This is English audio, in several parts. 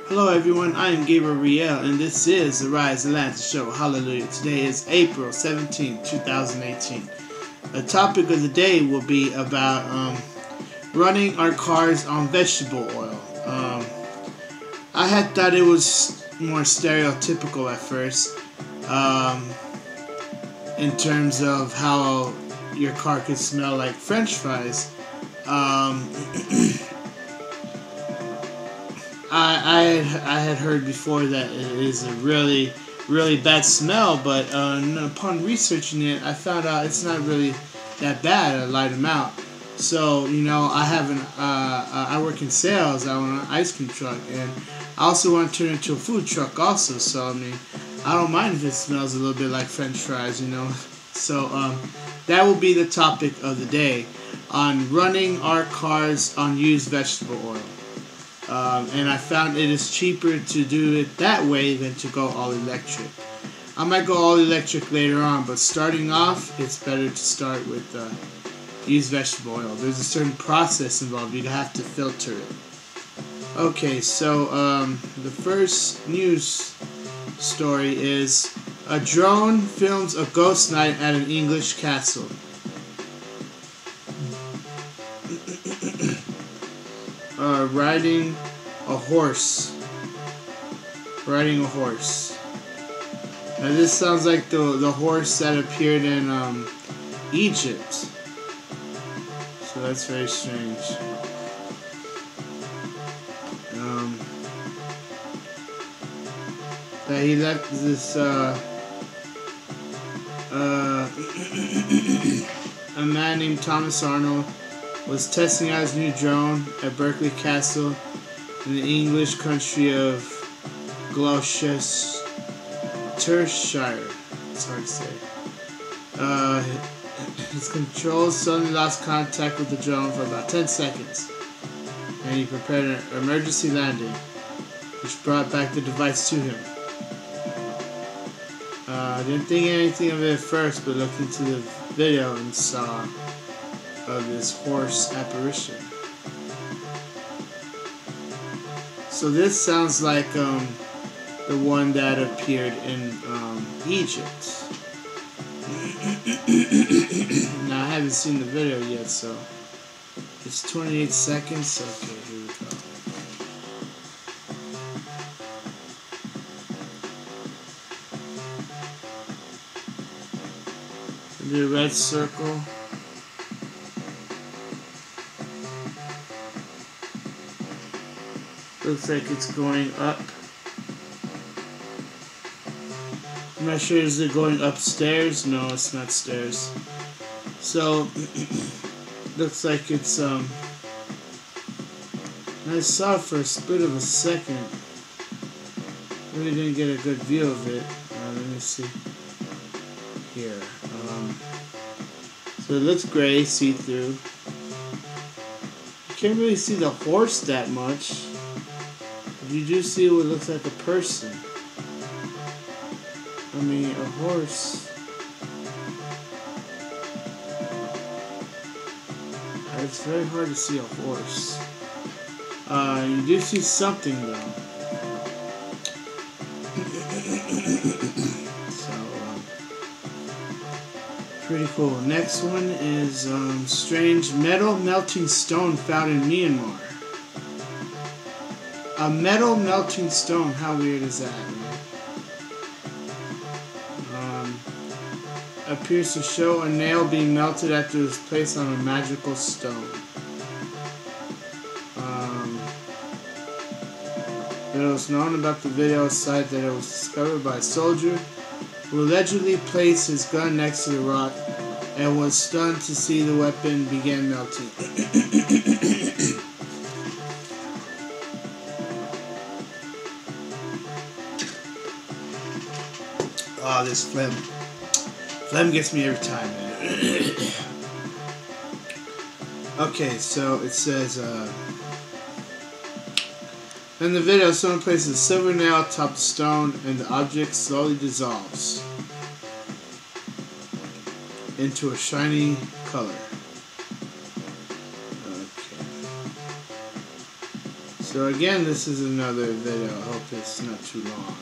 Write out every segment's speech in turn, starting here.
Hello everyone, I am Gabriel and this is the Rise Atlantis show. Hallelujah. Today is April 17, 2018. The topic of the day will be about running our cars on vegetable oil. I had thought it was more stereotypical at first in terms of how your car could smell like French fries. I had heard before that it is a really bad smell, but upon researching it, I found out it's not really that bad. I lied them out. So I work in sales. I own an ice cream truck, and I also want to turn it into a food truck also. So I mean, I don't mind if it smells a little bit like French fries, So that will be the topic of the day, on running our cars on used vegetable oil. And I found it is cheaper to do it that way than to go all electric. I might go all electric later on, but starting off, it's better to start with used vegetable oil. There's a certain process involved. You have to filter it. Okay, so the first news story is a drone films a ghost night at an English castle. Riding a horse. Now this sounds like the horse that appeared in Egypt. So that's very strange. That he left this a man named Thomas Arnold was testing out his new drone at Berkeley Castle in the English country of Gloucestershire. It's hard to say. His controls suddenly lost contact with the drone for about 10 seconds, and he prepared an emergency landing, which brought back the device to him. I didn't think anything of it at first, but looked into the video and saw of this horse apparition. So this sounds like the one that appeared in Egypt. Now I haven't seen the video yet, so it's 28 seconds. Okay, here we go. The red circle. Looks like it's going up. I'm not sure, is it going upstairs? No, it's not stairs. So looks like it's I saw it for a split of a second. Really didn't get a good view of it. Let me see here. So it looks gray, see-through. You can't really see the horse that much. You do see what looks like a person. I mean, a horse. It's very hard to see a horse. You do see something though. So, pretty cool. Next one is strange metal melting stone found in Myanmar. A metal melting stone. How weird is that, man? Appears to show a nail being melted after it was placed on a magical stone. It was known about the video site that it was discovered by a soldier who allegedly placed his gun next to the rock and was stunned to see the weapon begin melting. Oh, this phlegm. Phlegm gets me every time, man. Okay, so it says, in the video, someone places a silver nail atop the stone and the object slowly dissolves into a shiny color. Okay. So So again, this is another video. I hope it's not too long.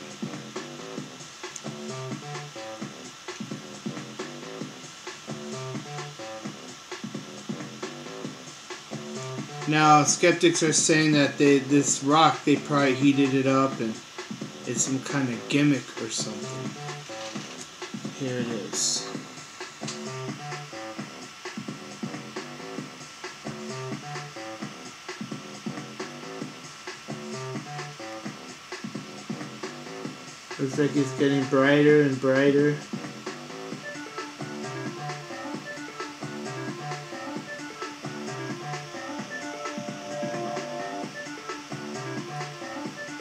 Now, skeptics are saying that this rock, they probably heated it up and it's some kind of gimmick or something. Here it is. Looks like it's getting brighter and brighter.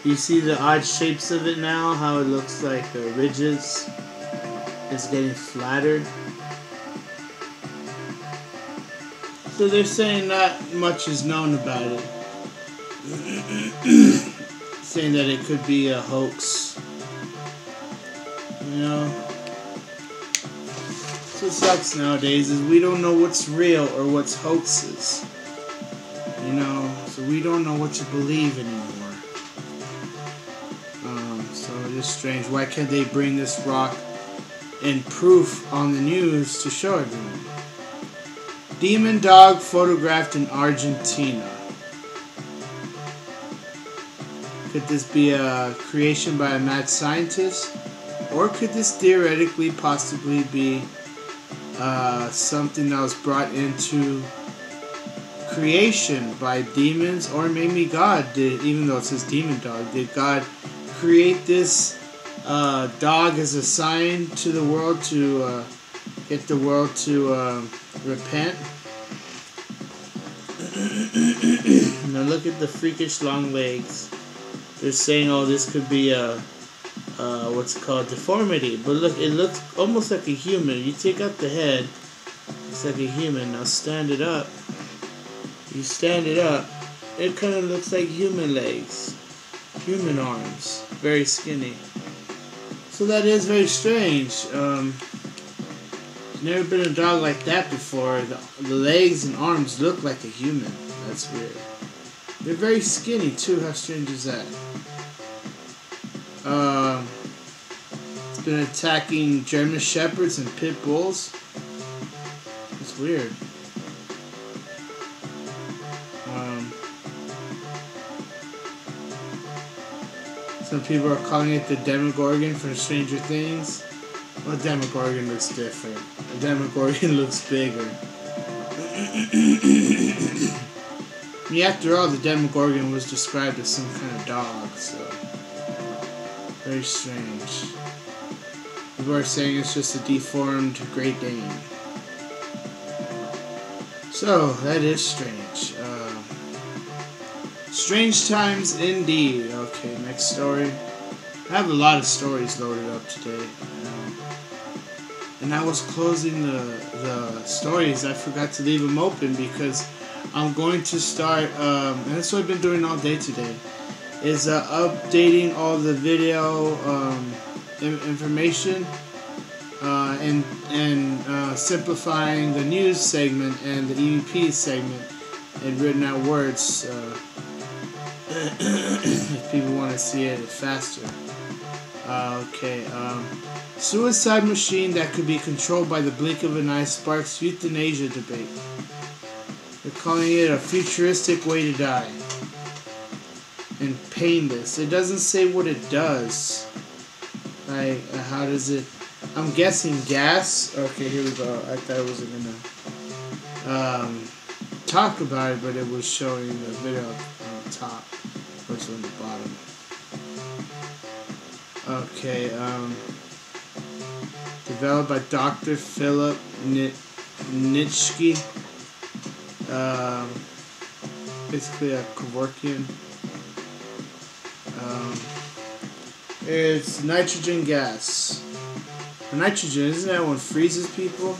You see the odd shapes of it now, how it looks like ridges. It's getting flattered. So they're saying not much is known about it. Saying that it could be a hoax. You know? That's what sucks nowadays, is we don't know what's real or what's hoaxes. You know? So we don't know what to believe anymore. So it is strange. Why can't they bring this rock in proof on the news to show everyone? Demon dog photographed in Argentina. Could this be a creation by a mad scientist? Or could this theoretically possibly be something that was brought into creation by demons? Or maybe God did, even though it says demon dog, did God create this dog as a sign to the world to get the world to repent? Now look at the freakish long legs. They're saying, oh, this could be a what's called deformity. But look, it looks almost like a human. You take out the head, it's like a human. Now stand it up. You stand it up, it kind of looks like human legs, human arms, very skinny. So that is very strange. Never been a dog like that before. The legs and arms look like a human. That's weird. They're very skinny too. How strange is that? It's been attacking German shepherds and pit bulls. It's weird. Some people are calling it the Demogorgon from Stranger Things. Well, Demogorgon looks different. The Demogorgon looks bigger. I mean, after all, the Demogorgon was described as some kind of dog, so very strange. People are saying it's just a deformed Great Dane. So, that is strange. Strange times indeed. Okay, next story. I have a lot of stories loaded up today. And I was closing the stories. I forgot to leave them open because I'm going to start, and that's what I've been doing all day today, is updating all the video information and simplifying the news segment and the EVP segment in written out words. If people want to see it faster. Okay. Suicide machine that could be controlled by the blink of an eye sparks euthanasia debate. They're calling it a futuristic way to die. And painless. It doesn't say what it does. Like, how does it... I'm guessing gas. Okay, here we go. I thought I wasn't gonna talk about it, but it was showing the video on the top. Which on the bottom. Okay, developed by Dr. Philip Nitschke. Basically a Kevorkian. It's nitrogen gas. Nitrogen, isn't that what freezes people?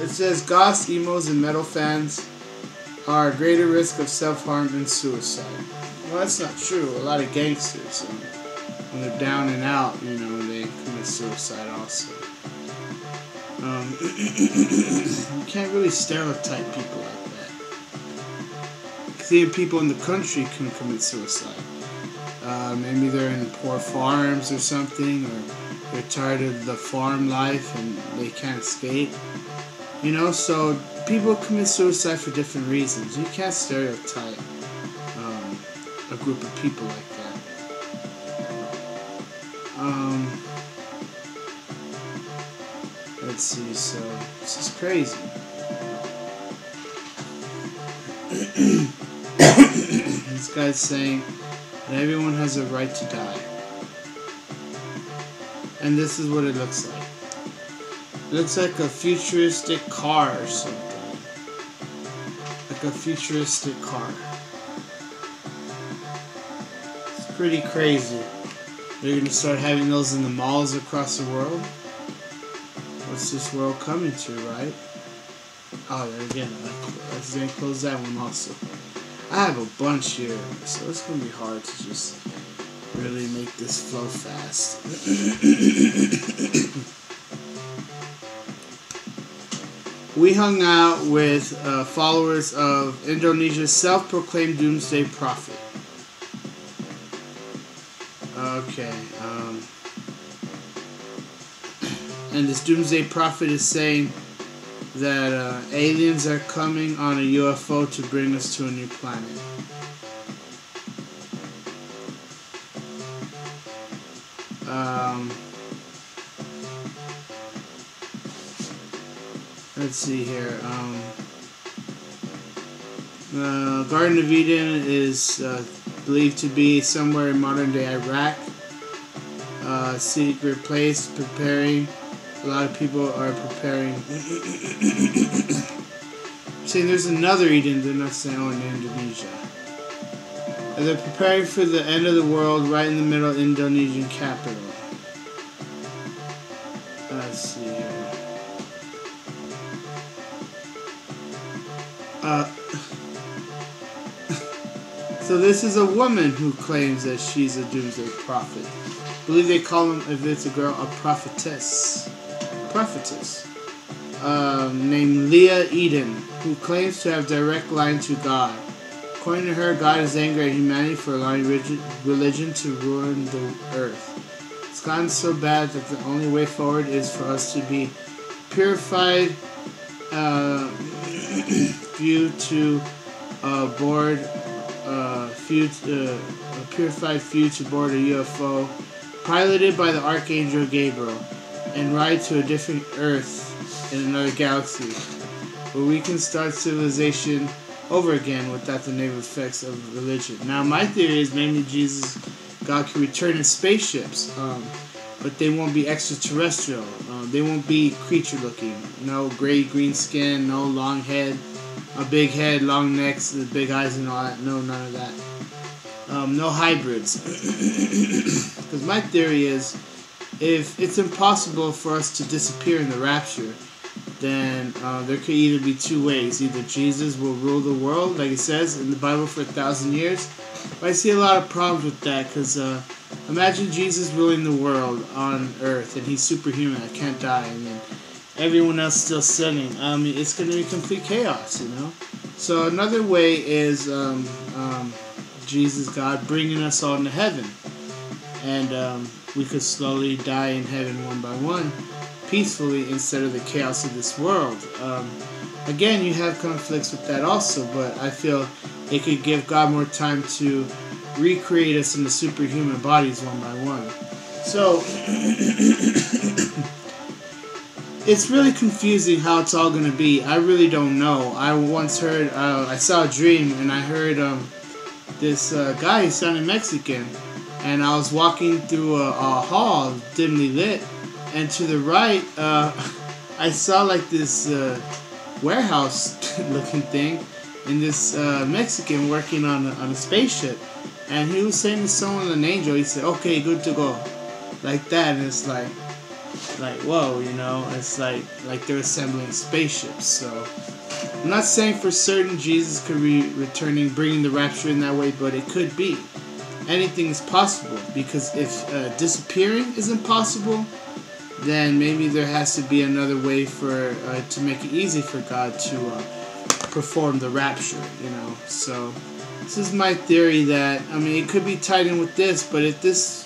It says goths, emos, and metal fans are at greater risk of self-harm than suicide. Well, that's not true. A lot of gangsters, when they're down and out, you know, they commit suicide also. You can't really stereotype people like that. seeing people in the country can commit suicide. Maybe they're in poor farms or something, or they're tired of the farm life and they can't escape. You know, so people commit suicide for different reasons. You can't stereotype a group of people like that. Let's see, so this is crazy. This guy's saying that everyone has a right to die. And this is what it looks like. It looks like a futuristic car or something. Like a futuristic car. It's pretty crazy. They're going to start having those in the malls across the world. What's this world coming to, right? Oh, there again. Let's then close that one also. I have a bunch here, so it's going to be hard to just really make this flow fast. We hung out with followers of Indonesia's self-proclaimed doomsday prophet. Okay, and this doomsday prophet is saying that aliens are coming on a U.f.o. to bring us to a new planet. Let's see here. Garden of Eden is believed to be somewhere in modern-day Iraq. Secret place, preparing. A lot of people are preparing. Saying there's another Eden, they're not saying, oh, in Indonesia. And they're preparing for the end of the world right in the middle of Indonesian capital. Let's see here. So this is a woman who claims that she's a doomsday prophet. I believe they call them, if it's a girl, a prophetess. Prophetess. Named Lia Eden, who claims to have direct line to God. According to her, God is angry at humanity for allowing religion to ruin the earth. It's gotten so bad that the only way forward is for us to be purified, few to board, purified few to board a U.f.o. piloted by the Archangel Gabriel, and ride to a different Earth in another galaxy, where we can start civilization over again without the negative effects of religion. Now, my theory is maybe Jesus, God can return in spaceships, but they won't be extraterrestrial. They won't be creature-looking. No gray, green skin, no long head, a big head, long necks, the big eyes and all that. No, none of that. No hybrids. Because my theory is, if it's impossible for us to disappear in the Rapture, then there could either be two ways. Either Jesus will rule the world, like it says in the Bible, for 1,000 years. But I see a lot of problems with that, because imagine Jesus ruling the world on Earth, and he's superhuman, I can't die, and then everyone else still sinning. It's going to be complete chaos, you know? So another way is Jesus, God, bringing us all into heaven. And we could slowly die in heaven one by one, peacefully, instead of the chaos of this world. Again, you have conflicts with that also, but I feel it could give God more time to recreate us into superhuman bodies one by one. So, it's really confusing how it's all going to be. I really don't know. I once heard, I saw a dream, and I heard this guy, he sounded Mexican, and I was walking through a hall, dimly lit, and to the right, I saw like this warehouse-looking thing, and this Mexican working on a spaceship, and he was saying to someone, an angel, he said, "Okay, good to go," like that, and it's like whoa, you know, it's like they're assembling spaceships. So I'm not saying for certain Jesus could be returning, bringing the rapture in that way, but it could be. Anything is possible, because if disappearing is impossible, then maybe there has to be another way for to make it easy for God to perform the rapture, you know. So this is my theory that, I mean, it could be tied in with this, but if this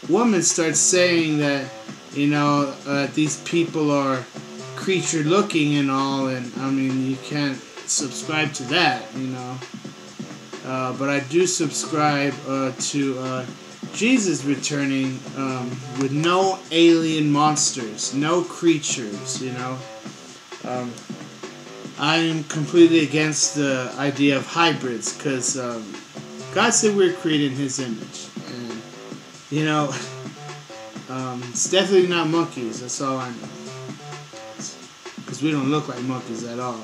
woman starts saying that, you know, these people are creature looking and all, and I mean, you can't subscribe to that, you know. But I do subscribe to Jesus returning with no alien monsters, no creatures, you know. I am completely against the idea of hybrids, because God said we're created in His image, and you know, it's definitely not monkeys. That's all I know, because we don't look like monkeys at all.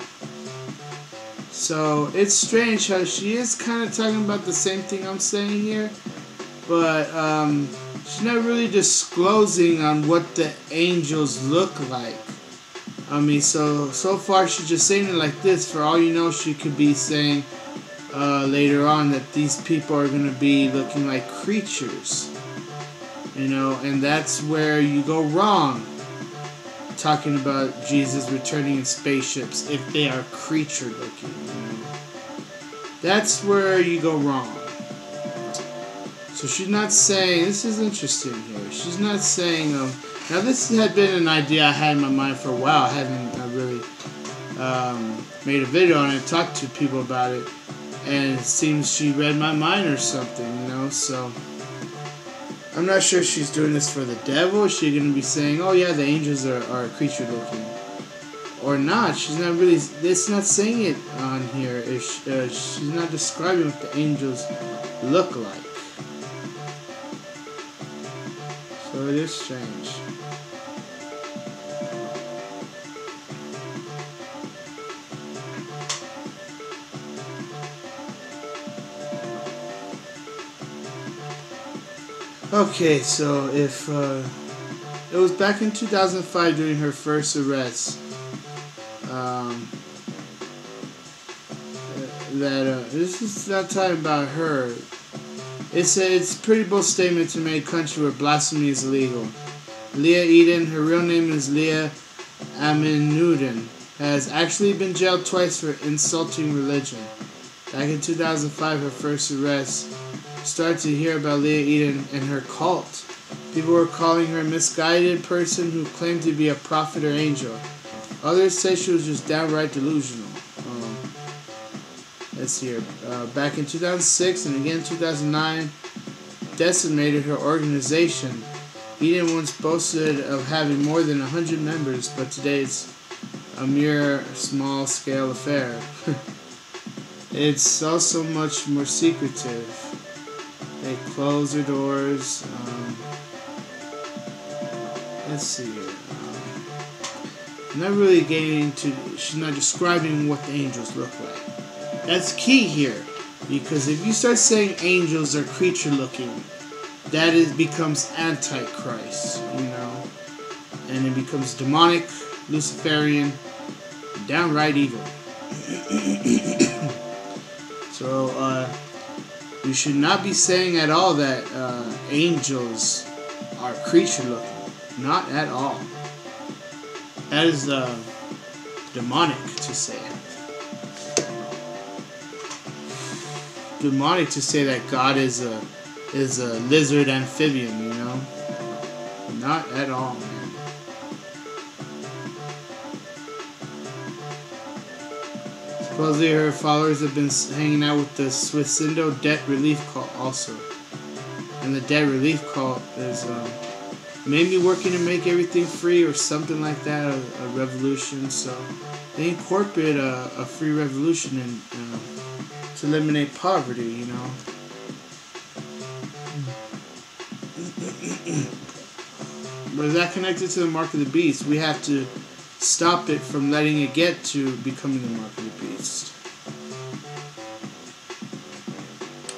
So it's strange how she is kind of talking about the same thing I'm saying here, but she's not really disclosing on what the angels look like. I mean, so far she's just saying it like this. For all you know, she could be saying later on that these people are going to be looking like creatures. You know, and that's where you go wrong. Talking about Jesus returning in spaceships if they are creature looking. You know? That's where you go wrong. So she's not saying, this is interesting here. She's not saying, now this had been an idea I had in my mind for a while. I hadn't really made a video on it, talked to people about it, and it seems she read my mind or something, you know, so I'm not sure if she's doing this for the devil. Is she going to be saying, oh yeah, the angels are creature looking, or not? She's not really, it's not saying it on here. She's not describing what the angels look like. So it is strange. Okay, so if it was back in 2005 during her first arrest, this is not talking about her. It's a pretty bold statement to make a country where blasphemy is illegal. Lia Eden, her real name is Lia Eden, has actually been jailed twice for insulting religion. Back in 2005, her first arrest, started to hear about Lia Eden and her cult. People were calling her a misguided person who claimed to be a prophet or angel. Others said she was just downright delusional. Let's see here. Back in 2006 and again in 2009, decimated her organization. Eden once boasted of having more than 100 members, but today it's a mere small-scale affair. It's also much more secretive. They close their doors. Let's see here. I'm not really getting into. She's not describing what the angels look like. That's key here, because if you start saying angels are creature looking, that becomes antichrist, you know, and it becomes demonic, Luciferian, downright evil. So we should not be saying at all that angels are creature looking. Not at all. That is demonic to say. Demonic to say that God is a lizard amphibian, you know? Not at all, man. Supposedly her followers have been hanging out with the Suicidio Debt Relief Cult also. And the Debt Relief Cult is maybe working to make everything free or something like that, a revolution. So they incorporate a free revolution and to eliminate poverty, you know. But is that connected to the mark of the beast? We have to stop it from letting it get to becoming the mark of the beast.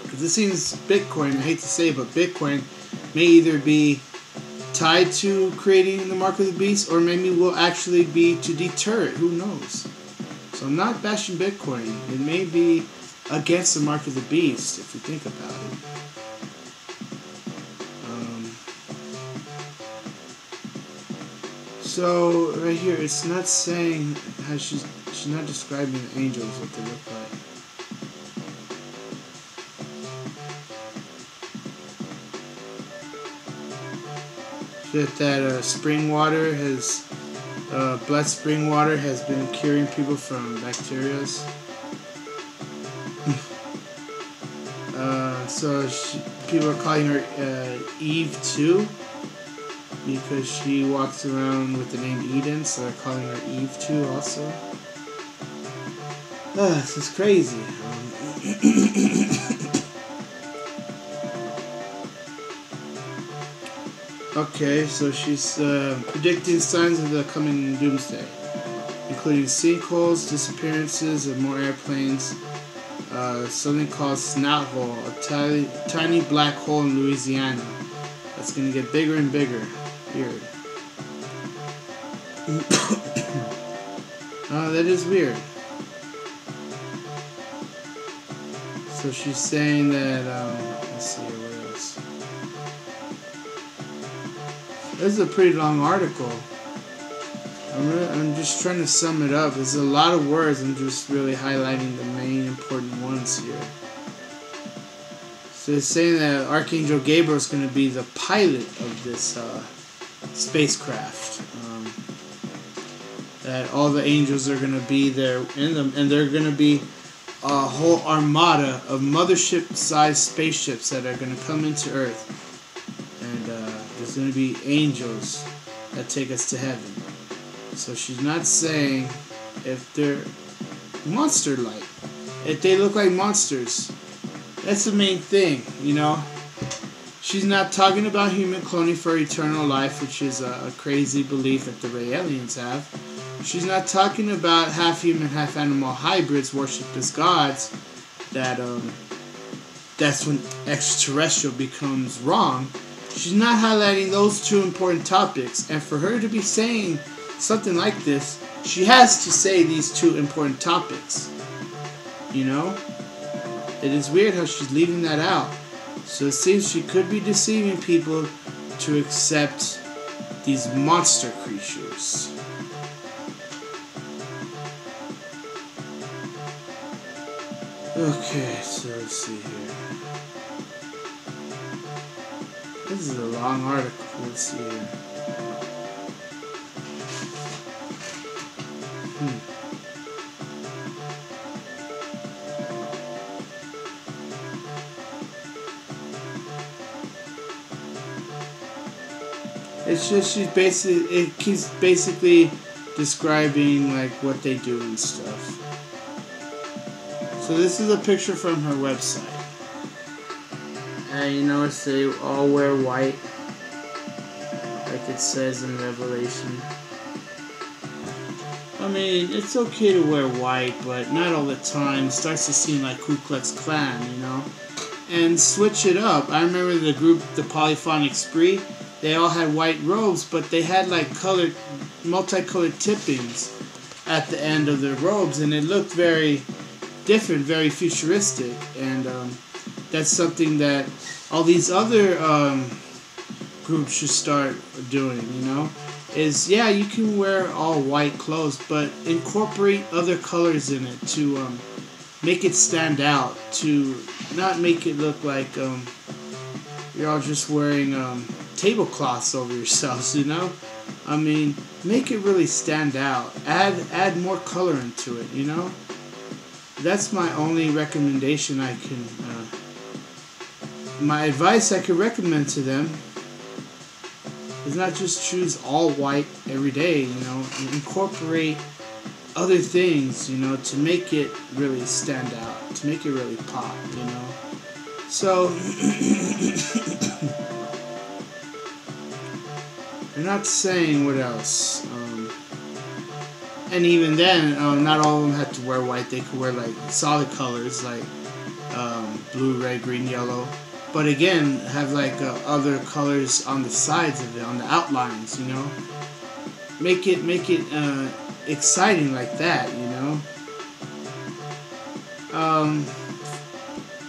Because it seems Bitcoin, I hate to say it, but Bitcoin may either be tied to creating the mark of the beast, or maybe will actually be to deter it. Who knows? So I'm not bashing Bitcoin. It may be against the mark of the beast, if you think about it. So right here, it's not saying how she's She's not describing the angels, what they look like. That spring water has, blessed spring water has been curing people from bacteria. So people are calling her Eve too, because she walks around with the name Eden, so they're calling her Eve too also. This is crazy. Okay, so she's predicting signs of the coming doomsday, including sinkholes, disappearances of more airplanes, something called snout hole, a tiny black hole in Louisiana that's going to get bigger and bigger. Weird. That is weird. So she's saying that, let's see here, what else? This is a pretty long article. I'm just trying to sum it up. There's a lot of words. I'm just really highlighting the main important ones here. So it's saying that Archangel Gabriel is going to be the pilot of this spacecraft. That all the angels are going to be there in them, and they're going to be a whole armada of mothership-sized spaceships that are going to come into Earth. And there's going to be angels that take us to heaven. So she's not saying if they're monster-like, if they look like monsters. That's the main thing, you know. She's not talking about human cloning for eternal life, which is a crazy belief that the Ray aliens have. She's not talking about half human, half animal hybrids worshipped as gods. That's when extraterrestrial becomes wrong. She's not highlighting those two important topics, and for her to be saying something like this, she has to say these two important topics. You know? It is weird how she's leaving that out. So it seems she could be deceiving people to accept these monster creatures. Okay, so let's see here. This is a long article. Let's see here. It's just it keeps basically describing like what they do and stuff. So this is a picture from her website. And you notice they all wear white, like it says in Revelation. I mean, it's okay to wear white, but not all the time. It starts to seem like Ku Klux Klan, you know? And switch it up. I remember the group, the Polyphonic Spree, they all had white robes, but they had like multicolored tippings at the end of their robes, and it looked very different, very futuristic. And that's something that all these other groups should start doing, you know? Is, yeah, you can wear all white clothes, but incorporate other colors in it to make it stand out, to not make it look like you're all just wearing tablecloths over yourselves, you know? I mean, make it really stand out. Add more color into it, you know? That's my only recommendation I can, my advice I could recommend to them is not just choose all white every day, you know, and incorporate other things, you know, to make it really stand out, to make it really pop, you know. So, they're not saying what else. And even then, not all of them had to wear white. They could wear like solid colors like blue, red, green, yellow. But again, have like other colors on the sides of it, on the outlines, you know. Make it exciting like that, you know.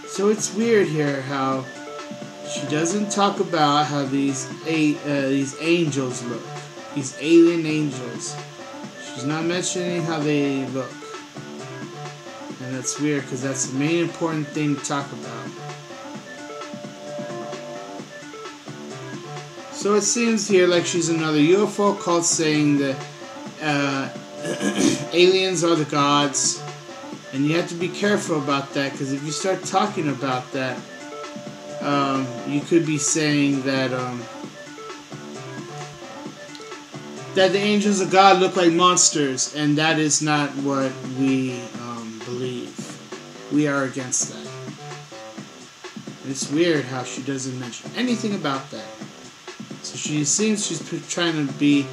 So it's weird here how she doesn't talk about how these angels look, these alien angels. She's not mentioning how they look. And that's weird because that's the main important thing to talk about. So it seems here like she's another UFO cult saying that aliens are the gods. And you have to be careful about that, because if you start talking about that, you could be saying that that the angels of God look like monsters, and that is not what we believe. We are against that. It's weird how she doesn't mention anything about that. So she seems she's trying to be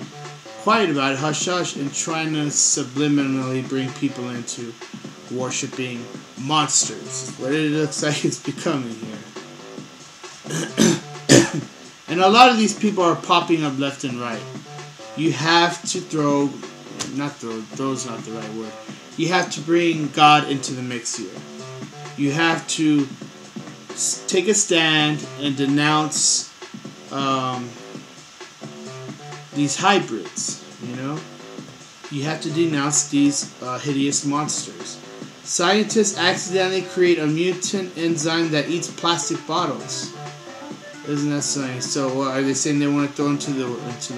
quiet about it, hush hush, and trying to subliminally bring people into worshipping monsters. What it looks like it's becoming here. And a lot of these people are popping up left and right. You have to throw's not the right word. You have to bring God into the mix here. You have to take a stand and denounce these hybrids, you know? You have to denounce these hideous monsters. Scientists accidentally create a mutant enzyme that eats plastic bottles. Isn't that something? So are they saying they want to throw into the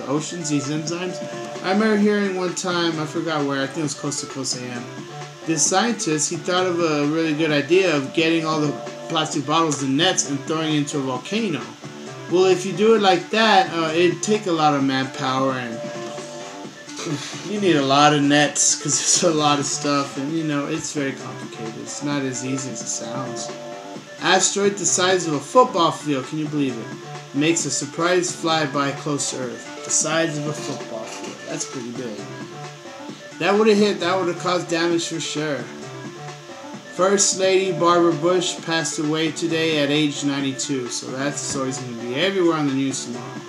oceans, these enzymes? I remember hearing one time, I forgot where, I think it was Coast to Coast AM. This scientist, he thought of a really good idea of getting all the plastic bottles and nets and throwing it into a volcano. Well, if you do it like that, it'd take a lot of manpower, and you need a lot of nets because there's a lot of stuff, and you know, it's very complicated. It's not as easy as it sounds. Asteroid the size of a football field, can you believe it? Makes a surprise flyby close to Earth. The size of a football field. That's pretty big. That would have hit, that would have caused damage for sure. First Lady Barbara Bush passed away today at age 92, so that story's going to be everywhere on the news tomorrow.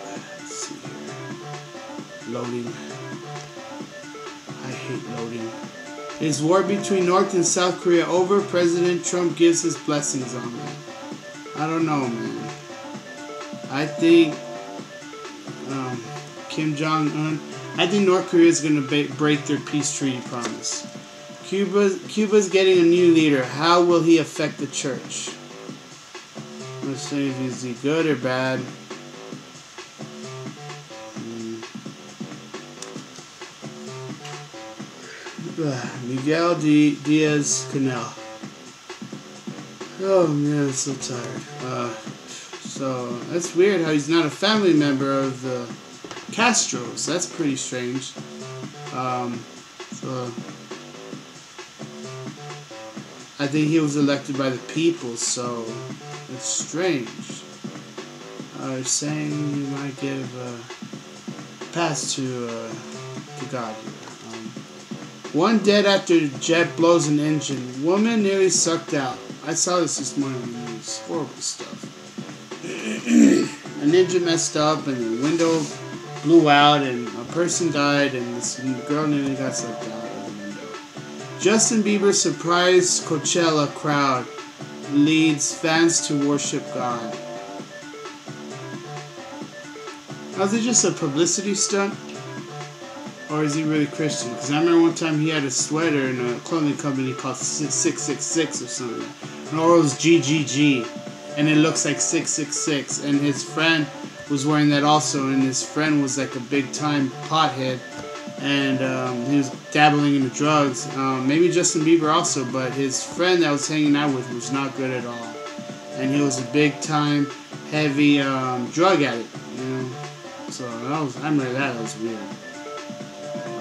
Let's see here. Loading. I hate loading. Is war between North and South Korea over? President Trump gives his blessings on that. I don't know, man. I think Kim Jong-un, I think North Korea is going to break their peace treaty promise. Cuba's getting a new leader. How will he affect the church? Let's see if is he good or bad. Miguel Diaz-Canel. Oh man, I'm so tired. So that's weird how he's not a family member of the Castros. That's pretty strange. So I think he was elected by the people, so it's strange. Saying you might give a pass to God here. One dead after jet blows an engine. Woman nearly sucked out. I saw this morning on the news. Horrible stuff. An engine messed up and the window blew out and a person died and this girl nearly got sucked out of the window. Justin Bieber surprised Coachella crowd. Leads fans to worship God. Was it just a publicity stunt? Or is he really Christian? Because I remember one time he had a sweater in a clothing company called 666 or something. Or it was GGG. And it looks like 666. And his friend was wearing that also. And his friend was like a big time pothead. And he was dabbling into drugs. Maybe Justin Bieber also. But his friend that I was hanging out with was not good at all. And he was a big time, heavy drug addict. You know? So I remember that was weird.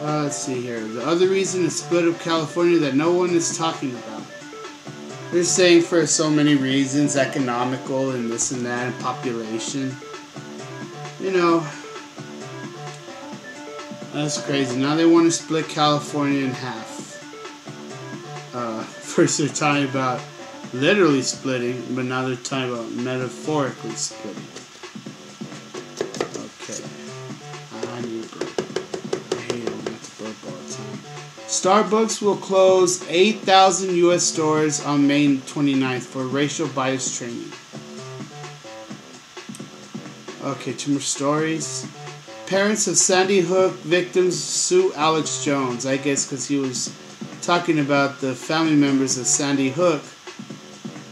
Let's see here. The other reason is split of California that no one is talking about. They're saying for so many reasons, economical and this and that, and population. You know, that's crazy. Now they want to split California in half. First they're talking about literally splitting, but now they're talking about metaphorically splitting. Starbucks will close 8,000 U.S. stores on May 29th for racial bias training. Okay, two more stories. Parents of Sandy Hook victims sue Alex Jones. I guess because he was talking about the family members of Sandy Hook,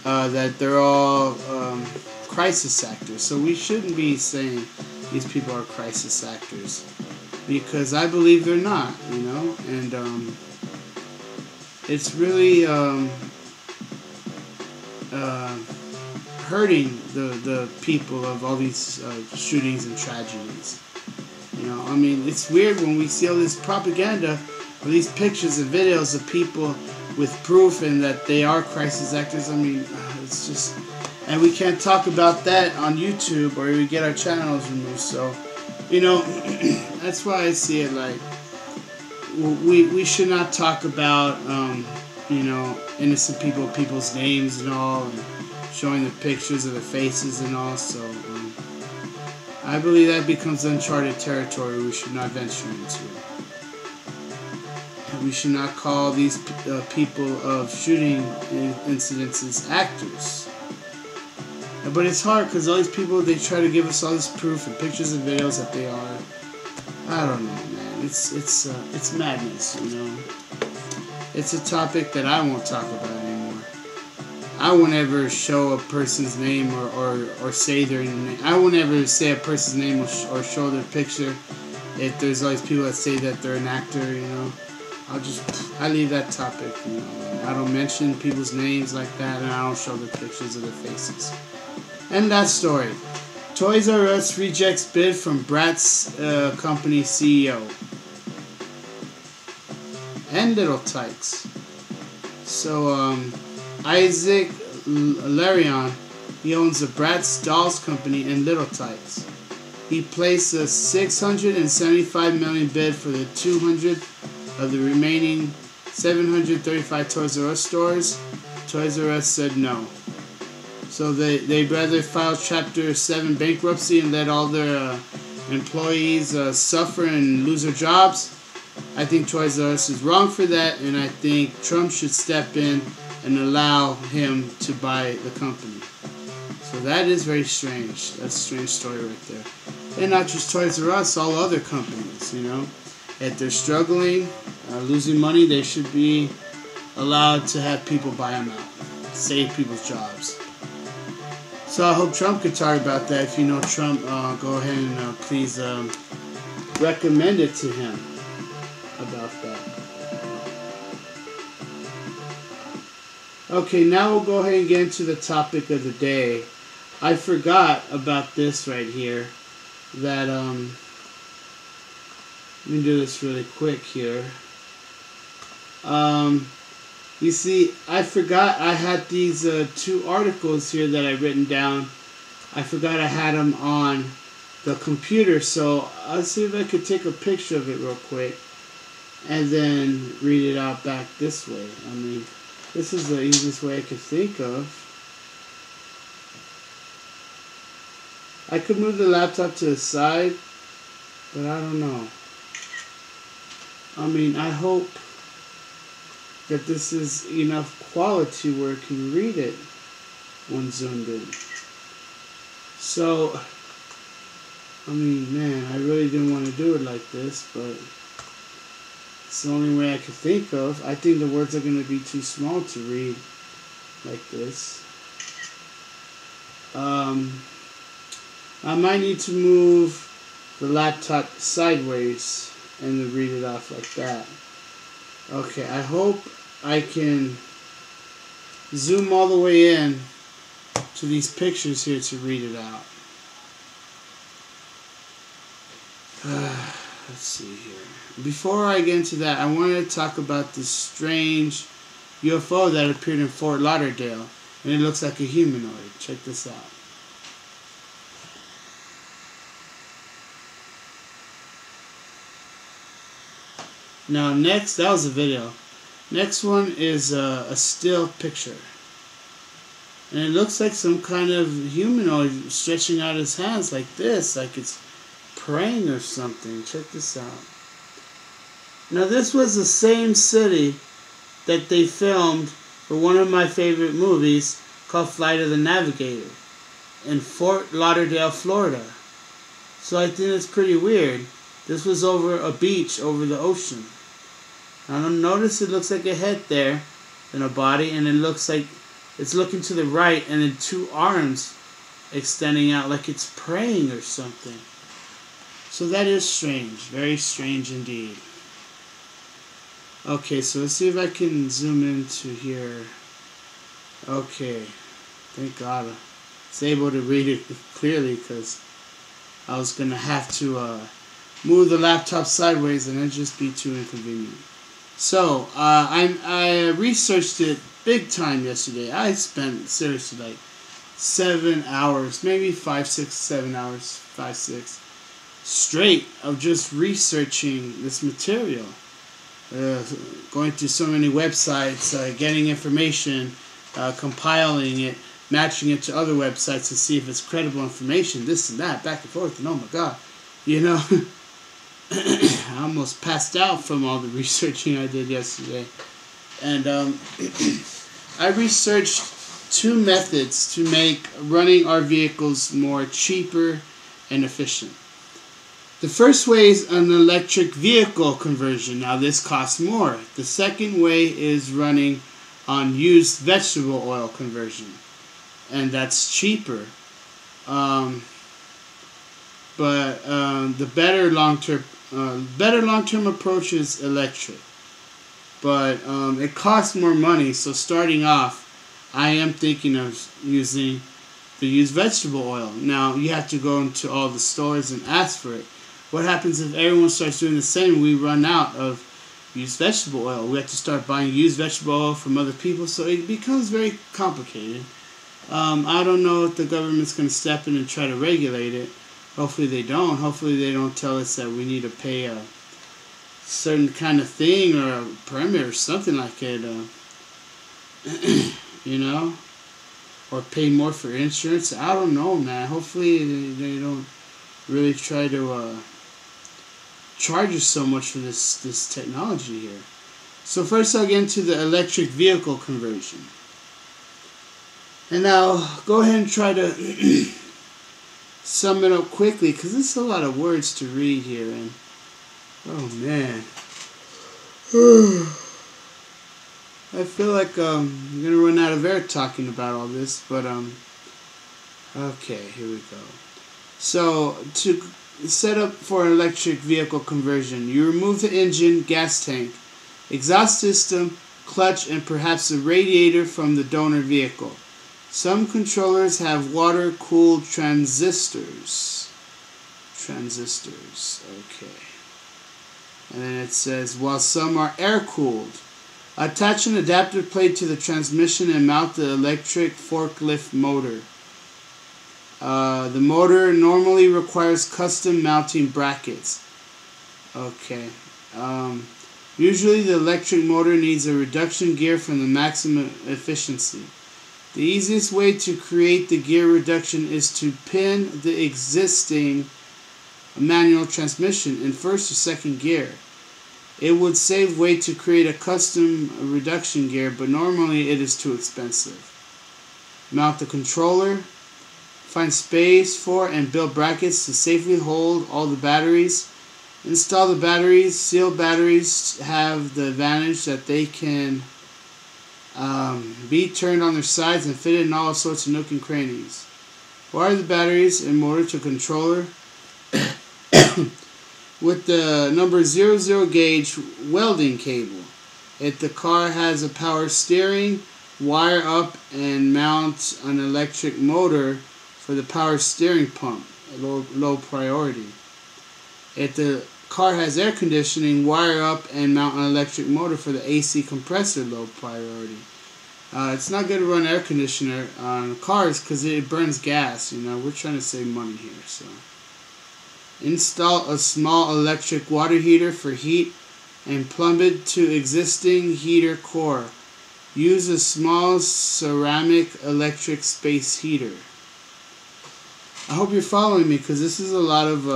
that they're all crisis actors. So we shouldn't be saying these people are crisis actors, because I believe they're not, you know, and it's really hurting the people of all these shootings and tragedies. You know, I mean, it's weird when we see all this propaganda, or these pictures and videos of people with proof and that they are crisis actors. I mean, it's just, and we can't talk about that on YouTube, or we get our channels removed. So, you know, that's why I see it like we should not talk about you know, innocent people's names and all, and showing the pictures of the faces and all. So I believe that becomes uncharted territory we should not venture into. We should not call these people of shooting incidences actors. But it's hard because all these people, they try to give us all this proof and pictures and videos that they are. I don't know, man. It's madness, you know. It's a topic that I won't talk about anymore. I won't ever show a person's name or say their name. I won't ever say a person's name or show their picture if there's all these people that say that they're an actor, you know. I leave that topic, you know. I don't mention people's names like that, and I don't show the pictures of their faces. End that story. Toys R Us rejects bid from Bratz company CEO. And Little Tykes. So, Isaac Larion, he owns the Bratz Dolls Company and Little Tykes. He placed a $675 million bid for the 200 of the remaining 735 Toys R Us stores. Toys R Us said no. So they'd rather file Chapter 7 bankruptcy and let all their employees suffer and lose their jobs. I think Toys R Us is wrong for that, and I think Trump should step in and allow him to buy the company. So that is very strange. That's a strange story right there. And not just Toys R Us, all other companies, you know. If they're struggling, losing money, they should be allowed to have people buy them out. Save people's jobs. So I hope Trump could talk about that. If you know Trump, go ahead and please recommend it to him about that. Okay, now we'll go ahead and get into the topic of the day. I forgot about this right here. That, let me do this really quick here. You see, I forgot I had these two articles here that I've written down. I forgot I had them on the computer, so I'll see if I could take a picture of it real quick and then read it out back this way. I mean, this is the easiest way I could think of. I could move the laptop to the side, but I don't know. I mean, I hope that this is enough quality where it can read it when zoomed in. So, I mean, man, I really didn't want to do it like this, but it's the only way I could think of. I think the words are going to be too small to read like this. I might need to move the laptop sideways and then read it off like that. Okay, I hope I can zoom all the way in to these pictures here to read it out. Let's see here. Before I get into that, I wanted to talk about this strange UFO that appeared in Fort Lauderdale, and it looks like a humanoid. Check this out. Now next, that was a video. Next one is a still picture. And it looks like some kind of humanoid stretching out his hands like this, like it's praying or something. Check this out. Now this was the same city that they filmed for one of my favorite movies called Flight of the Navigator in Fort Lauderdale, Florida. So I think it's pretty weird. This was over a beach over the ocean. Now notice it looks like a head there and a body, and it looks like it's looking to the right and then two arms extending out like it's praying or something. So that is strange. Very strange indeed. Okay, so let's see if I can zoom into here. Okay. Thank God I was able to read it clearly, because I was going to have to move the laptop sideways and it'd just be too inconvenient. So, I researched it big time yesterday. I spent, seriously, like 7 hours, maybe 5, 6, 7 hours, 5, 6, straight of just researching this material. Going through so many websites, getting information, compiling it, matching it to other websites to see if it's credible information, this and that, back and forth, and oh my God, you know, I almost passed out from all the researching I did yesterday. And I researched 2 methods to make running our vehicles more cheaper and efficient. The first way is an electric vehicle conversion. Now this costs more. The second way is running on used vegetable oil conversion, and that's cheaper. But the better long-term approach is electric. But it costs more money, so starting off, I am thinking of using the used vegetable oil. Now, you have to go into all the stores and ask for it. What happens if everyone starts doing the same and we run out of used vegetable oil? We have to start buying used vegetable oil from other people, so it becomes very complicated. I don't know if the government's going to step in and try to regulate it. Hopefully they don't. Hopefully they don't tell us that we need to pay a certain kind of thing or a permit or something like it, you know, or pay more for insurance. I don't know, man. Hopefully they don't really try to charge us so much for this technology here. So first I'll get into the electric vehicle conversion. And I'll go ahead and try to sum it up quickly, because it's a lot of words to read here, and oh man, I feel like I'm gonna run out of air talking about all this, but okay, here we go. So to set up for an electric vehicle conversion, you remove the engine, gas tank, exhaust system, clutch, and perhaps a radiator from the donor vehicle. Some controllers have water-cooled transistors. Okay. And then it says, while some are air-cooled. Attach an adapter plate to the transmission and mount the electric forklift motor. The motor normally requires custom mounting brackets. Okay. Usually the electric motor needs a reduction gear from the maximum efficiency. The easiest way to create the gear reduction is to pin the existing manual transmission in first or second gear. It would save weight to create a custom reduction gear, but normally it is too expensive. Mount the controller. Find space for and build brackets to safely hold all the batteries. Install the batteries. Sealed batteries have the advantage that they can be turned on their sides and fitted in all sorts of nook and crannies. Wire the batteries and motor to controller with the number 00 gauge welding cable. If the car has a power steering, wire up and mount an electric motor for the power steering pump, low priority. If the car has air conditioning, wire up and mount an electric motor for the AC compressor, low priority. It's not good to run air conditioner on cars because it burns gas. You know, we're trying to save money here. So, install a small electric water heater for heat and plumb it to existing heater core. Use a small ceramic electric space heater. I hope you're following me, because this is a lot of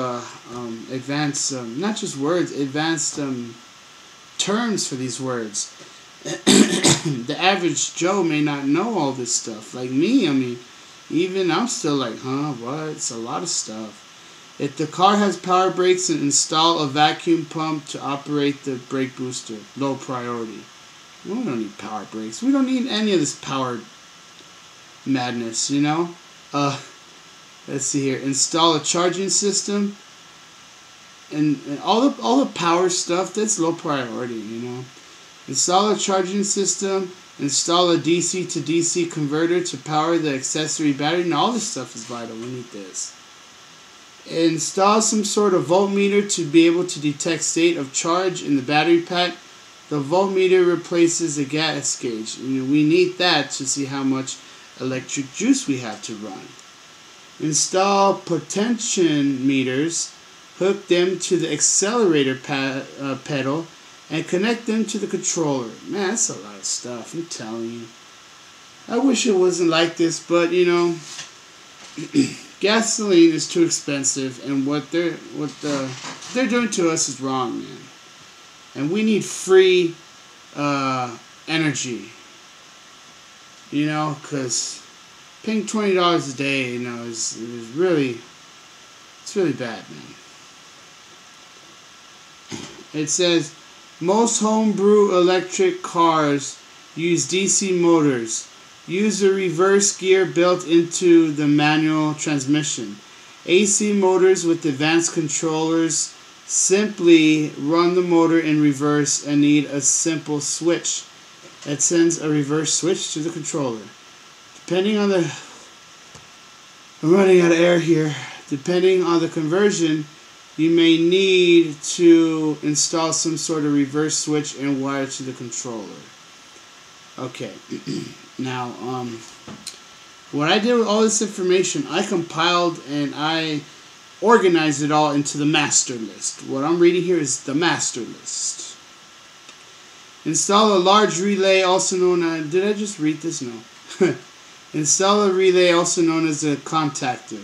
advanced, not just words, advanced terms for these words. The average Joe may not know all this stuff. Like me, I mean, even I'm still like, huh, what? It's a lot of stuff. If the car has power brakes, and install a vacuum pump to operate the brake booster. Low priority. We don't need power brakes. We don't need any of this power madness, you know? Let's see here. Install a charging system. And all the power stuff, that's low priority, you know? Install a charging system. Install a DC to DC converter to power the accessory battery. Now, all this stuff is vital. We need this. Install some sort of voltmeter to be able to detect state of charge in the battery pack. The voltmeter replaces the gas gauge. We need that to see how much electric juice we have to run. Install potential meters. Hook them to the accelerator pedal and connect them to the controller. Man, that's a lot of stuff, I'm telling you. I wish it wasn't like this, but you know, gasoline is too expensive, and what they're doing to us is wrong, man. And we need free energy. You know, because paying $20 a day, you know, is really, it's really bad, man. It says most homebrew electric cars use DC motors. Use a reverse gear built into the manual transmission. AC motors with advanced controllers simply run the motor in reverse and need a simple switch that sends a reverse switch to the controller. Depending on the... I'm running out of air here. Depending on the conversion, you may need to install some sort of reverse switch and wire to the controller. Okay. Now, what I did with all this information, I compiled and I organized it all into the master list. What I'm reading here is the master list. Install a large relay, also known as... Did I just read this? No. Install a relay, also known as a contactor,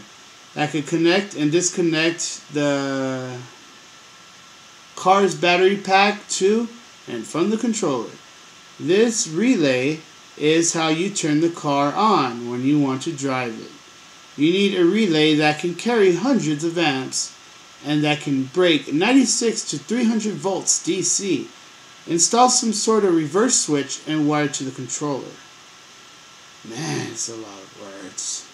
that could connect and disconnect the car's battery pack to and from the controller. This relay is how you turn the car on when you want to drive it. You need a relay that can carry hundreds of amps and that can break 96 to 300 volts DC. Install some sort of reverse switch and wire to the controller. Man, it's a lot of words.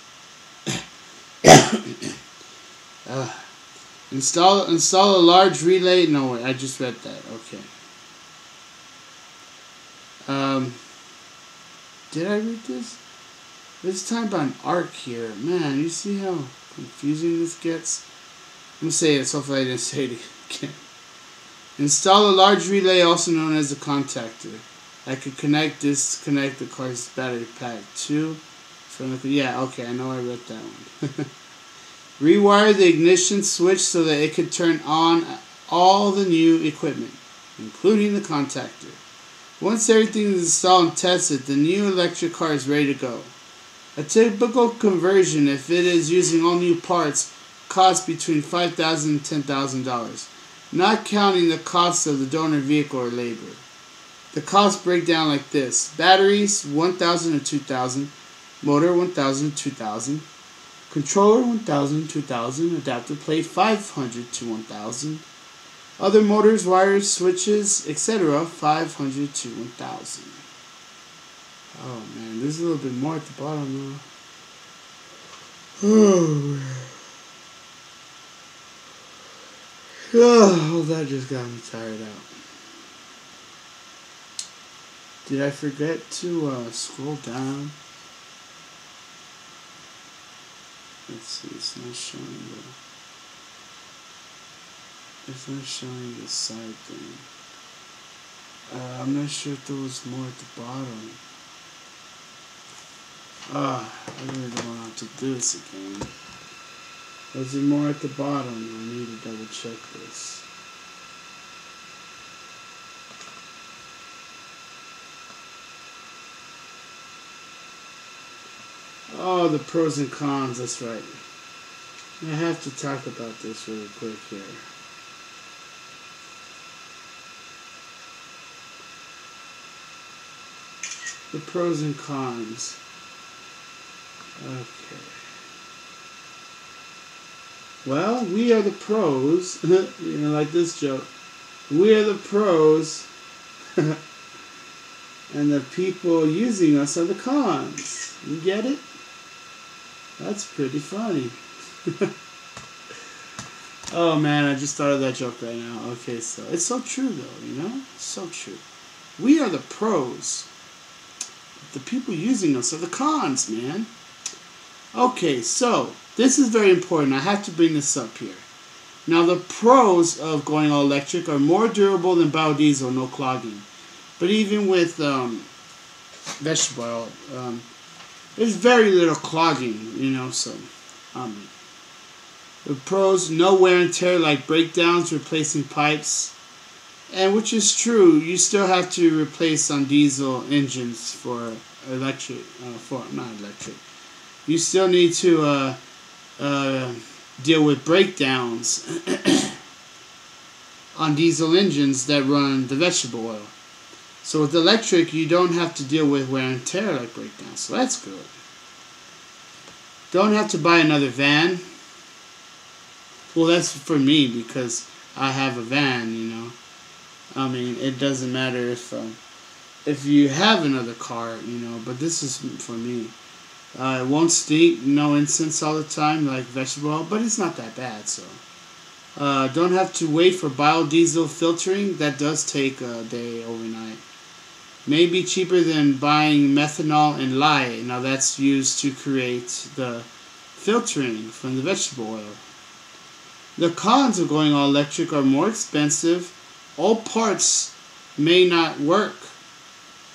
Install a large relay. No, wait, I just read that. Okay. Did I read this? It's time about an arc here. Man, you see how confusing this gets? I'm going to say it, so hopefully I didn't say it again. Install a large relay, also known as a contactor, that could disconnect the car's battery pack to from the... Yeah, okay, I know I read that one. Rewire the ignition switch so that it could turn on all the new equipment, including the contactor. Once everything is installed and tested, the new electric car is ready to go. A typical conversion, if it is using all new parts, costs between $5,000 and $10,000, not counting the cost of the donor vehicle or labor. The costs break down like this: batteries $1,000 to $2,000, motor $1,000 to $2,000, controller $1,000 to $2,000, adapter plate $500 to $1,000, other motors, wires, switches, etc. $500 to $1,000. Oh man, there's a little bit more at the bottom though. Oh, that just got me tired out. Did I forget to scroll down? Let's see, it's not showing the side thing. I'm not sure if there was more at the bottom. I really don't want to do this again. Was there more at the bottom? I need to double check this. Oh, the pros and cons, that's right. I have to talk about this really quick here. The pros and cons. Okay. Well, we are the pros. You know, like this joke. We are the pros, and the people using us are the cons. You get it? That's pretty funny. Oh man, I just thought of that joke right now. Okay, so it's so true though, you know? It's so true. We are the pros. The people using us are the cons, man. Okay, so this is very important. I have to bring this up here. Now, the pros of going all electric are more durable than biodiesel, no clogging. But even with vegetable oil, there's very little clogging, you know, so the pros, no wear and tear like breakdowns, replacing pipes, and which is true. You still have to replace on diesel engines for electric, not electric. You still need to deal with breakdowns on diesel engines that run the vegetable oil. So with electric, you don't have to deal with wear and tear like breakdowns. So that's good. Don't have to buy another van. Well, that's for me because I have a van, you know. I mean, it doesn't matter if you have another car, you know, but this is for me. It won't stink, no incense all the time like vegetable oil, but it's not that bad, so. Don't have to wait for biodiesel filtering. That does take a day overnight. May be cheaper than buying methanol and lye. Now that's used to create the filtering from the vegetable oil. The cons of going all electric are more expensive. All parts may not work.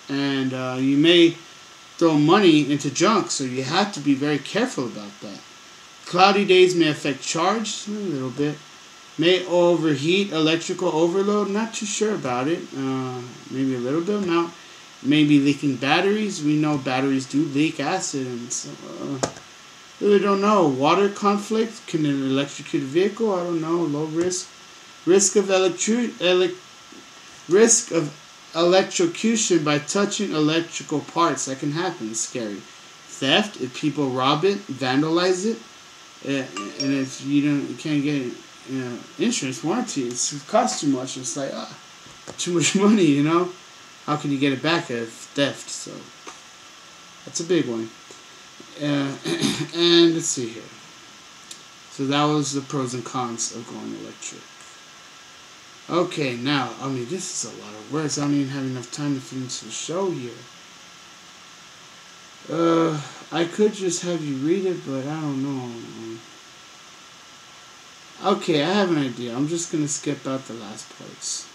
And you may throw money into junk, so you have to be very careful about that. Cloudy days may affect charge a little bit. May overheat, electrical overload. Not too sure about it. Maybe a little bit amount. Maybe leaking batteries. We know batteries do leak acid, and so really don't know. Water conflict. Can it electrocute a vehicle? I don't know. Low risk. Risk of electrocution by touching electrical parts. That can happen. It's scary. Theft. If people rob it, vandalize it, and if you can't get it. Insurance warranty, it costs too much. It's like, too much money, you know? How can you get it back if theft? So, that's a big one. And let's see here. So that was the pros and cons of going electric. Okay, now, I mean, this is a lot of words. I don't even have enough time to finish the show here. I could just have you read it, but I don't know. Okay, I have an idea. I'm just going to skip out the last parts.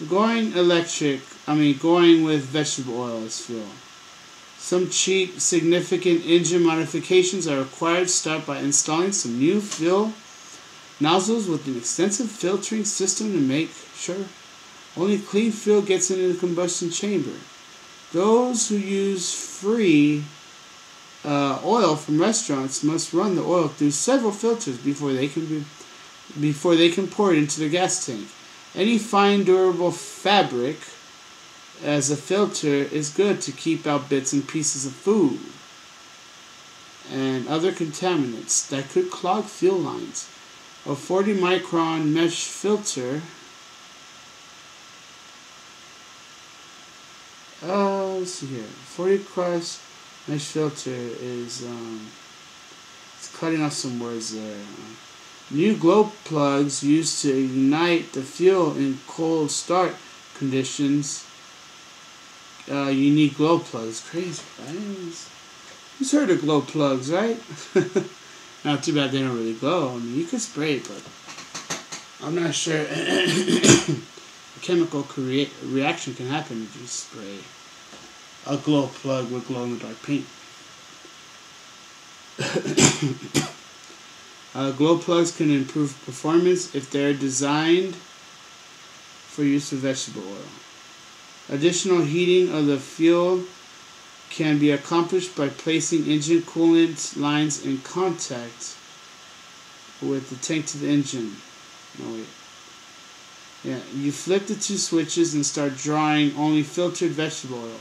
Going with vegetable oil as fuel. Some cheap, significant engine modifications are required. Start by installing some new fuel nozzles with an extensive filtering system to make sure only clean fuel gets into the combustion chamber. Those who use free oil from restaurants must run the oil through several filters before they can pour it into the gas tank. Any fine durable fabric as a filter is good to keep out bits and pieces of food and other contaminants that could clog fuel lines. A 40 micron mesh filter let's see here. 40 cross mesh filter is it's cutting off some words there. New glow plugs used to ignite the fuel in cold start conditions. You need glow plugs. Crazy, right? Who's heard of glow plugs, right? Not too bad they don't really glow. I mean, you could spray it, but I'm not sure a chemical reaction can happen if you spray a glow plug with glow-in-the-dark paint. Glow plugs can improve performance if they're designed for use with vegetable oil. Additional heating of the fuel can be accomplished by placing engine coolant lines in contact with the tank to the engine. No, wait. Yeah, you flip the two switches and start drawing only filtered vegetable oil.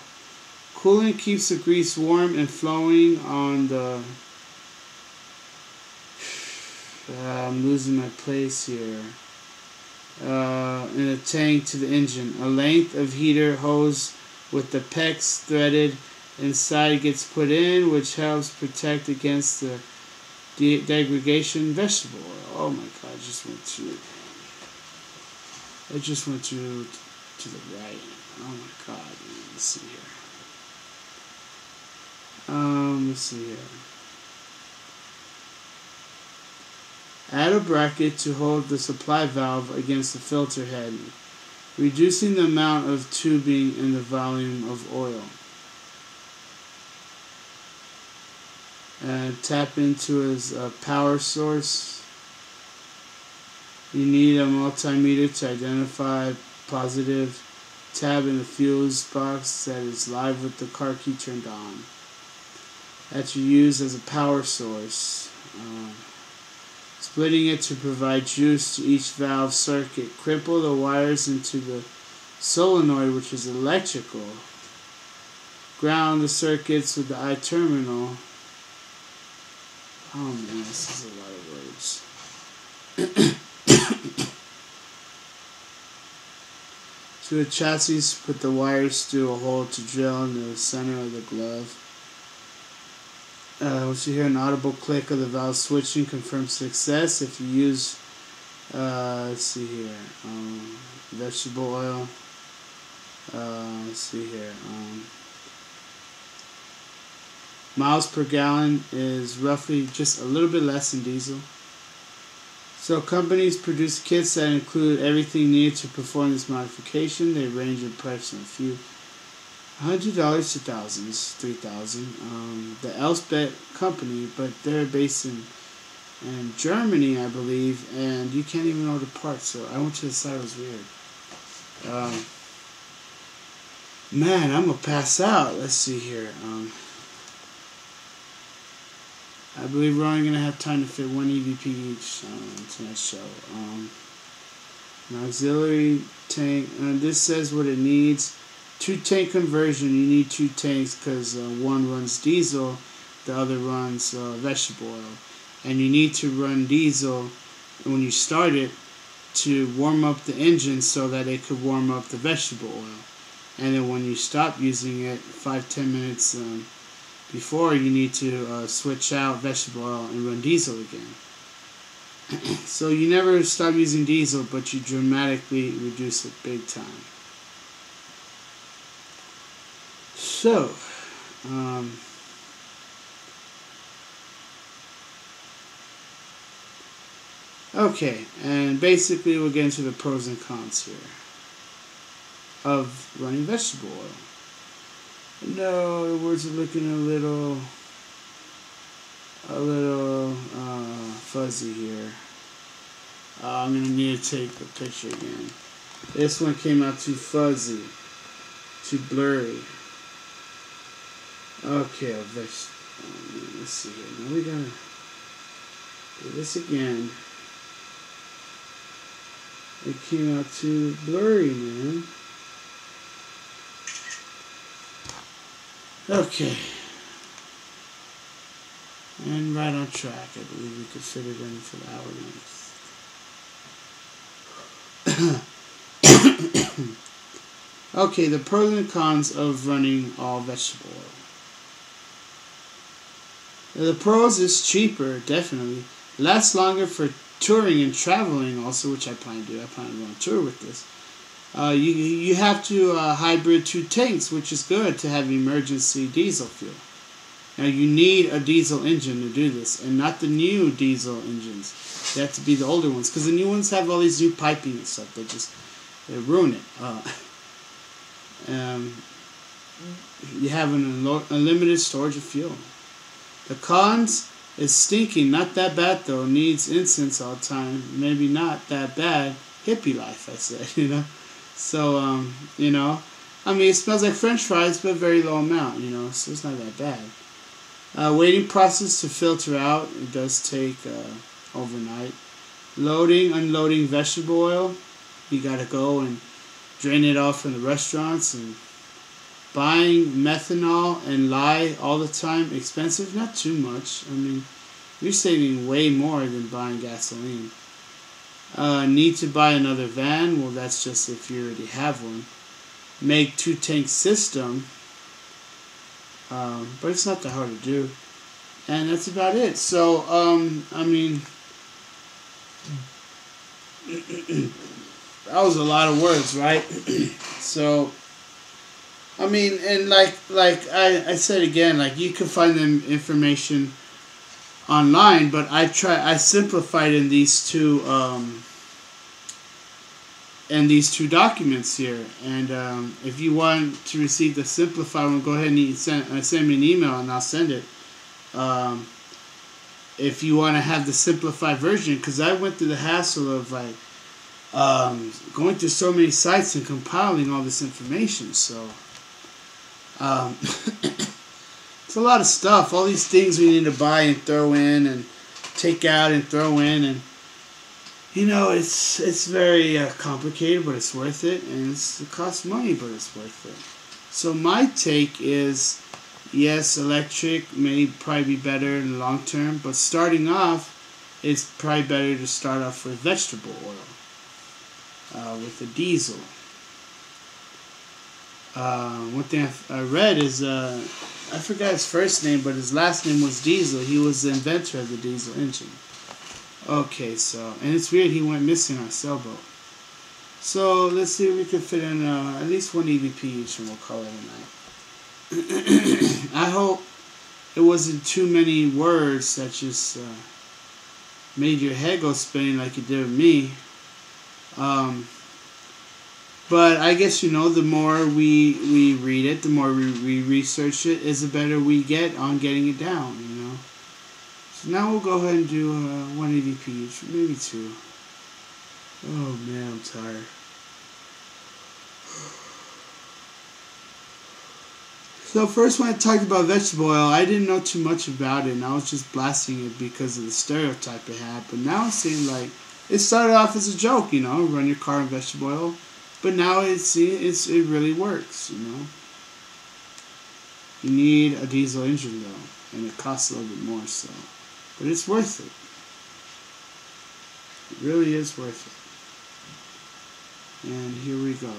Coolant keeps the grease warm and flowing on the I'm losing my place here. In a tank to the engine. A length of heater hose with the pecs threaded inside gets put in, which helps protect against the degradation vegetable oil. Oh my god, I just went to the right. Oh my god, let's see here. Add a bracket to hold the supply valve against the filter head, reducing the amount of tubing and the volume of oil. And tap into a power source. You need a multimeter to identify positive. Tab in the fuse box that is live with the car key turned on. That you use as a power source. Splitting it to provide juice to each valve circuit. Cripple the wires into the solenoid, which is electrical. Ground the circuits with the I terminal. Oh man, this is a lot of words. To the chassis, put the wires through a hole to drill in the center of the glove. Once you hear an audible click of the valve switching, confirm success. If you use, let's see here, vegetable oil. Let's see here. Miles per gallon is roughly just a little bit less than diesel. So companies produce kits that include everything needed to perform this modification. They range in price from a few $100 to thousands, $3,000. The Elsbeth company, but they're based in Germany, I believe, and you can't even order parts. So I went to the site. It was weird. Man, I'm gonna pass out. Let's see here. I believe we're only gonna have time to fit one EVP each on tonight's show. An auxiliary tank. This says what it needs. 2-tank conversion. You need 2 tanks because one runs diesel, the other runs vegetable oil, and you need to run diesel when you start it to warm up the engine so that it could warm up the vegetable oil, and then when you stop using it 5-10 minutes before, you need to switch out vegetable oil and run diesel again. So you never stop using diesel, but you dramatically reduce it big time. So, okay, and basically we'll get into the pros and cons here of running vegetable oil. No, the words are looking a little fuzzy here. I'm gonna need to take the picture again. This one came out too fuzzy, too blurry. Okay, let's see here. Now we gotta do this again. It came out too blurry, man. Okay. And right on track. I believe we could fit it in for the hour next. Okay, the pros and cons of running all vegetable oil. The pros is cheaper, definitely. Lasts longer for touring and traveling also, which I plan to do. I plan to go on tour with this. You have to hybrid 2 tanks, which is good to have emergency diesel fuel. Now you need a diesel engine to do this, and not the new diesel engines. They have to be the older ones, because the new ones have all these new piping and stuff that just ruin it. You have an unlimited storage of fuel. The cons is stinking, not that bad though. Needs incense all the time. Maybe not that bad. Hippie life, I said, you know. So, you know, I mean, it smells like French fries, but very low amount, you know, so it's not that bad. Waiting process to filter out, it does take overnight. Loading, unloading vegetable oil, you gotta go and drain it off from the restaurants. And buying methanol and lye all the time, expensive, not too much. I mean, You're saving way more than buying gasoline. Need to buy another van? Well, that's just if you already have one. Make 2-tank system. But it's not that hard to do. And that's about it. So, I mean, that was a lot of words, right? So, I mean, and like I said again, like you can find them information online, but I simplified in these two documents here. And if you want to receive the simplified one, go ahead and send me an email and I'll send it. If you want to have the simplified version, because I went through the hassle of like going through so many sites and compiling all this information. So it's a lot of stuff. All these things we need to buy and throw in and take out and throw in, and you know, it's very complicated, but it's worth it, and it costs money, but it's worth it. So my take is, yes, electric may probably be better in the long term, but starting off, it's probably better to start off with vegetable oil, with a diesel. One thing I read is, I forgot his first name, but his last name was Diesel. He was the inventor of the diesel engine. Okay, so, and it's weird he went missing on a sailboat. So, let's see if we can fit in at least one EVP each, and we'll call it a night. I hope it wasn't too many words that just made your head go spinning like it did with me. But I guess, you know, the more we read it, the more we research it, is the better we get on getting it down, you know. So now we'll go ahead and do one EVP each, maybe two. Oh man, I'm tired. So first, when I talked about vegetable oil, I didn't know too much about it, and I was just blasting it because of the stereotype it had. But now it seemed like it started off as a joke, you know, run your car on vegetable oil. But now it really works, you know. You need a diesel engine though, and it costs a little bit more, so. But it's worth it. It really is worth it. And here we go.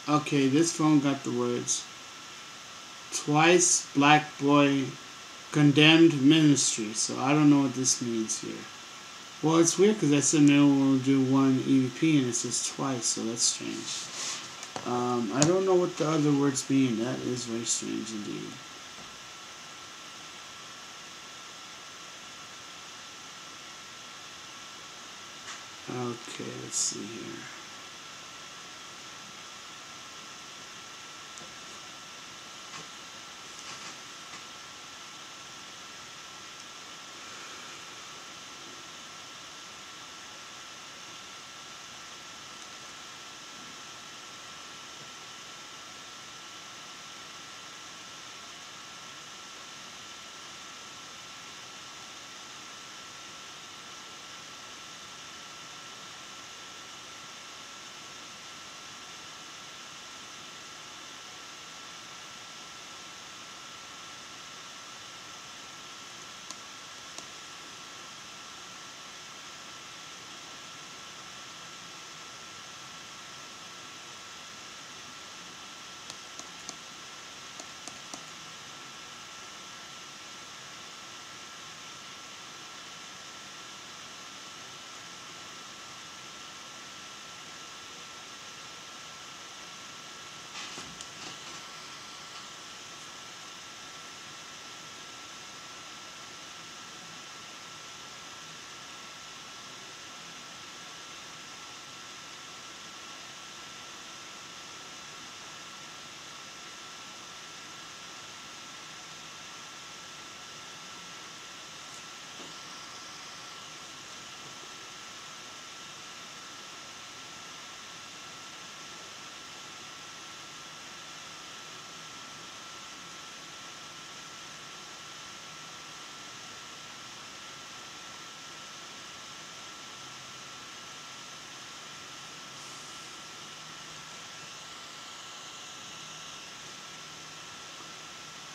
Okay, this phone got the words twice black boy condemned ministry, so I don't know what this means here. Well, it's weird because I said maybe we'll do one EVP and it says twice, so that's strange. I don't know what the other words mean. That is very strange indeed. Okay, let's see here.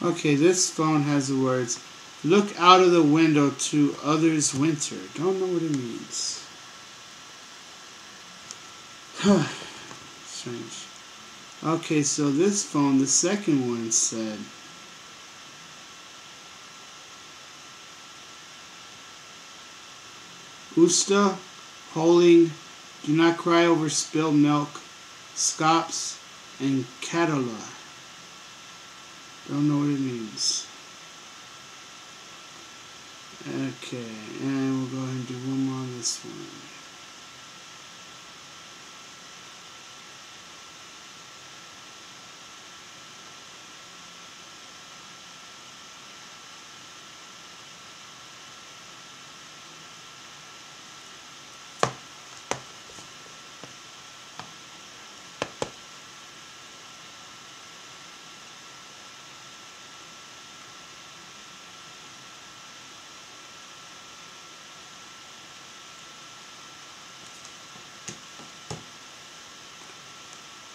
Okay, this phone has the words, look out of the window to others' winter. Don't know what it means. Strange. Okay, so this phone, the second one said, Usta, holding, do not cry over spilled milk, scops, and catala. Don't know what it means. Okay, and we'll go ahead and do one more on this one.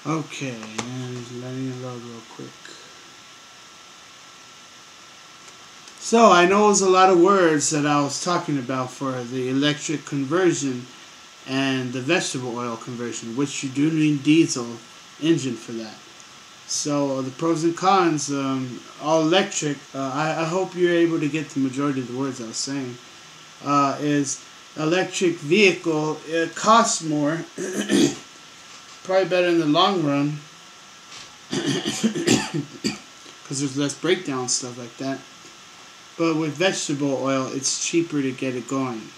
Okay, and letting it load real quick. So, I know it was a lot of words that I was talking about for the electric conversion and the vegetable oil conversion, which you do need diesel engine for that. So, the pros and cons, all electric, I hope you're able to get the majority of the words I was saying, is electric vehicle, it costs more. Probably better in the long run because there's less breakdown, stuff like that. But with vegetable oil, it's cheaper to get it going.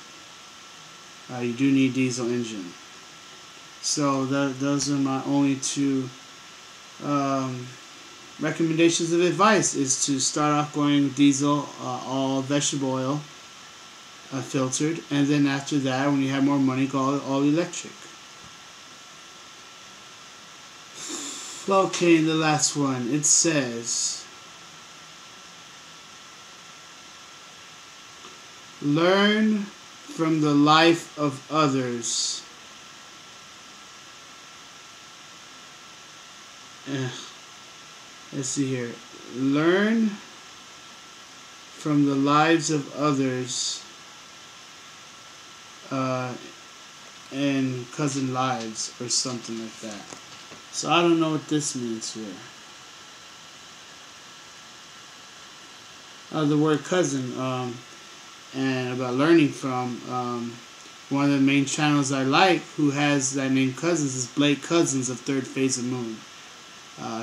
You do need diesel engine. So those are my only two recommendations of advice, is to start off going with diesel, all vegetable oil filtered, and then after that, when you have more money, go all electric. Okay, the last one, it says, learn from the life of others. Let's see here. Learn from the lives of others and cousin lives, or something like that. So I don't know what this means here. The word cousin, and about learning from, one of the main channels I like who has that name Cousins is Blake Cousins of Third Phase of Moon.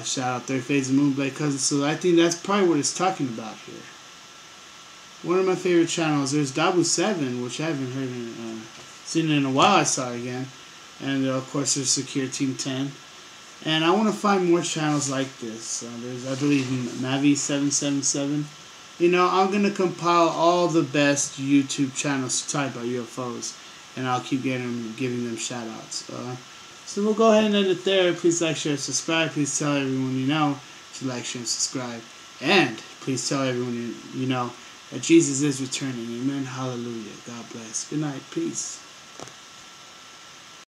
Shout out Third Phase of Moon, Blake Cousins. So I think that's probably what it's talking about here. One of my favorite channels, there's Dabu7, which I haven't heard seen in a while. I saw it again. And of course there's Secure Team 10. And I want to find more channels like this. There's, I believe, Navi777. You know, I'm going to compile all the best YouTube channels to talk about UFOs. And I'll keep giving them shout-outs. So we'll go ahead and end it there. Please like, share, subscribe. Please tell everyone you know to like, share, and subscribe. And please tell everyone you know that Jesus is returning. Amen. Hallelujah. God bless. Good night. Peace.